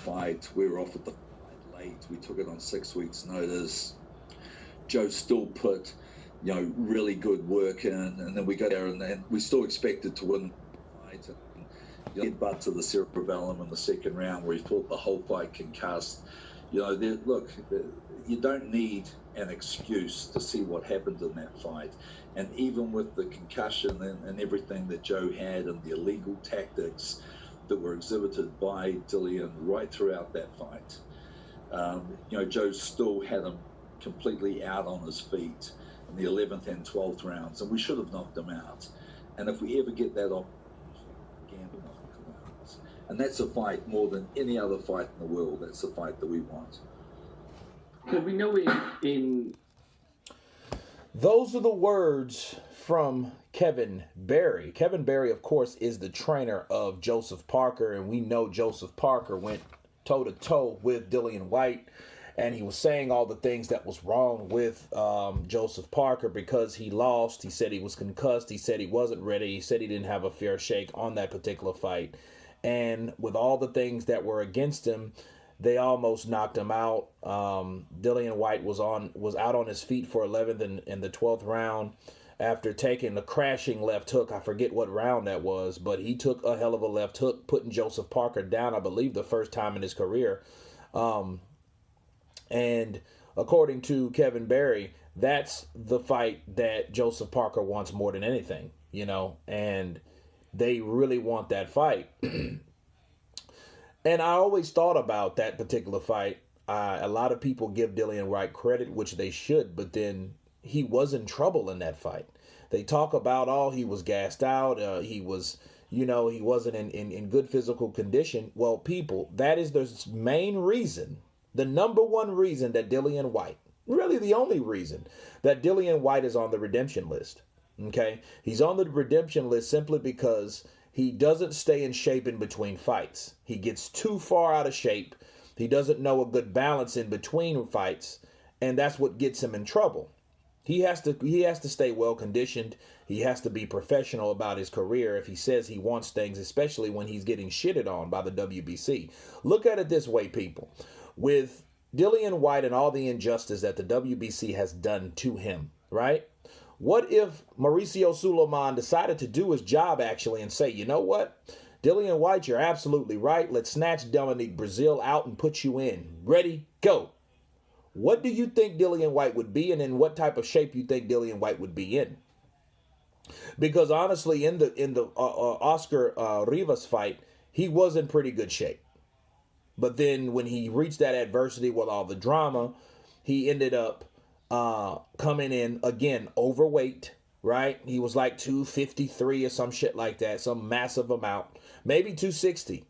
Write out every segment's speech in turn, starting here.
fight. We were offered the fight late. We took it on 6 weeks' notice. Joe still put, really good work in, and then we got there, and then we still expected to win the fight. And, headbutt to the cerebellum in the second round, where he fought the whole fight concussed. Look, you don't need an excuse to see what happened in that fight. And even with the concussion and everything that Joe had, and the illegal tactics that were exhibited by Dillian right throughout that fight, Joe still had him completely out on his feet in the 11th and 12th rounds, and we should have knocked him out. And if we ever get that opportunity again, we're not going to come out. And that's a fight more than any other fight in the world. That's the fight that we want. Because we know in Those are the words from Kevin Barry. Kevin Barry, of course, is the trainer of Joseph Parker, and we know Joseph Parker went toe-to-toe with Dillian Whyte, and he was saying all the things that was wrong with Joseph Parker because he lost. He said he was concussed. He said he wasn't ready. He said he didn't have a fair shake on that particular fight. And with all the things that were against him, they almost knocked him out. Dillian Whyte was out on his feet for 11th and the 12th round after taking the crashing left hook. I forget what round that was, but he took a hell of a left hook, putting Joseph Parker down, I believe, the first time in his career. And according to Kevin Barry, that's the fight that Joseph Parker wants more than anything, and they really want that fight. And I always thought about that particular fight. A lot of people give Dillian Whyte credit, which they should, but then he was in trouble in that fight. They talk about, he was gassed out. He was, he wasn't in good physical condition. Well, people, that is the main reason, the number one reason that Dillian Whyte, really the only reason that Dillian Whyte is on the redemption list. Okay? He's on the redemption list simply because he doesn't stay in shape in between fights. He gets too far out of shape. He doesn't know a good balance in between fights, and that's what gets him in trouble. He has to stay well conditioned. He has to be professional about his career if he says he wants things, especially when he's getting shitted on by the WBC. Look at it this way, people. With Dillian Whyte and all the injustice that the WBC has done to him, right? What if Mauricio Sulaiman decided to do his job actually and say, you know what? Dillian Whyte, you're absolutely right. Let's snatch Dominique Brazil out and put you in. Ready? Go. What do you think Dillian Whyte would be, and in what type of shape you think Dillian Whyte would be in? Because honestly, in the Oscar Rivas fight, he was in pretty good shape. But then when he reached that adversity with all the drama, he ended up coming in, again, overweight, right? He was like 253 or some shit like that, some massive amount, maybe 260.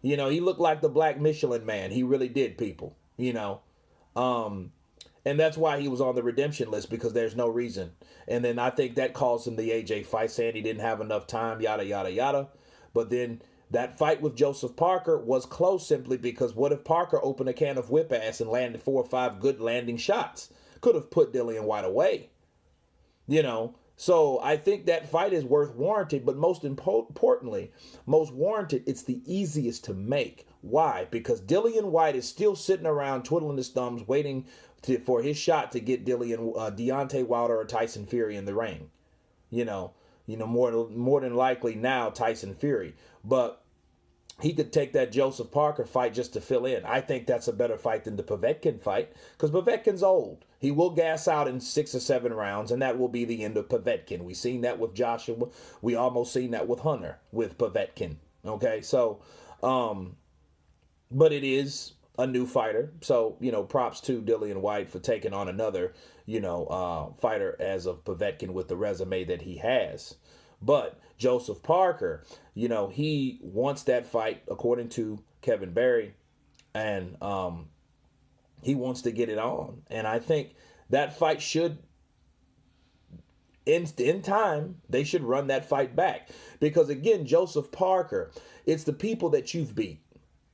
He looked like the Black Michelin Man. He really did, people, and that's why he was on the redemption list, because there's no reason. And then I think that caused him the AJ fight, saying he didn't have enough time, yada, yada, yada. But then that fight with Joseph Parker was close simply because what if Parker opened a can of whip ass and landed 4 or 5 good landing shots? Could have put Dillian Whyte away, So I think that fight is worth warranted, but most importantly, most warranted, it's the easiest to make. Why? Because Dillian Whyte is still sitting around twiddling his thumbs, waiting for his shot to get Deontay Wilder or Tyson Fury in the ring. More than likely now Tyson Fury, but he could take that Joseph Parker fight just to fill in. I think that's a better fight than the Povetkin fight, because Povetkin's old. He will gas out in 6 or 7 rounds, and that will be the end of Povetkin. We've seen that with Joshua. We almost seen that with Hunter, with Povetkin. Okay, so, but it is a new fighter. So, props to Dillian Whyte for taking on another, fighter as of Povetkin with the resume that he has. But Joseph Parker, he wants that fight, according to Kevin Barry, and he wants to get it on. And I think that fight should, in time, they should run that fight back. Because, again, Joseph Parker, it's the people that you've beat.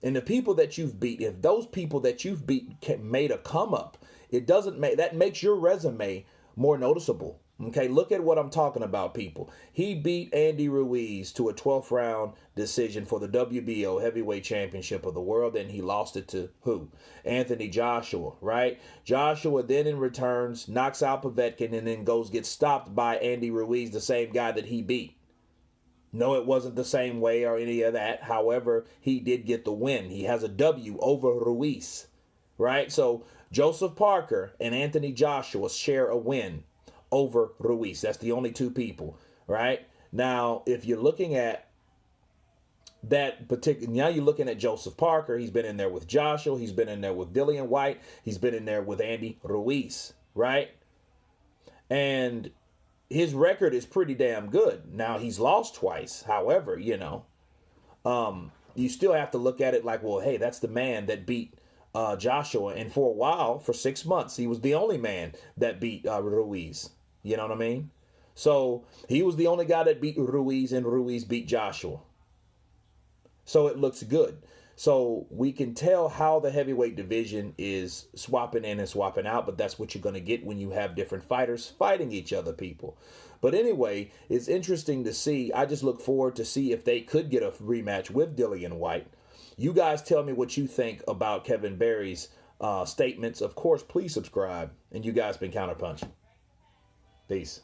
And the people that you've beat, if those people that you've beat made a come up, that makes your resume more noticeable. Okay, look at what I'm talking about, people. He beat Andy Ruiz to a 12th round decision for the WBO heavyweight championship of the world, and he lost it to who? Anthony Joshua, right? Joshua then in returns knocks out Povetkin and then gets stopped by Andy Ruiz, the same guy that he beat. No, it wasn't the same way or any of that. However, he did get the win. He has a W over Ruiz, right? So Joseph Parker and Anthony Joshua share a win over Ruiz. That's the only two people, right? Now, if you're looking at that particular, now you're looking at Joseph Parker. He's been in there with Joshua. He's been in there with Dillian Whyte. He's been in there with Andy Ruiz, right? And his record is pretty damn good. Now, he's lost twice. However, you still have to look at it like, well, hey, that's the man that beat Joshua. And for a while, for 6 months, he was the only man that beat Ruiz. You know what I mean? So he was the only guy that beat Ruiz, and Ruiz beat Joshua. So it looks good. So we can tell how the heavyweight division is swapping in and swapping out, but that's what you're going to get when you have different fighters fighting each other, people. But anyway, it's interesting to see. I just look forward to see if they could get a rematch with Dillian Whyte. You guys tell me what you think about Kevin Barry's statements. Of course, please subscribe. And you guys been counterpunching. Peace.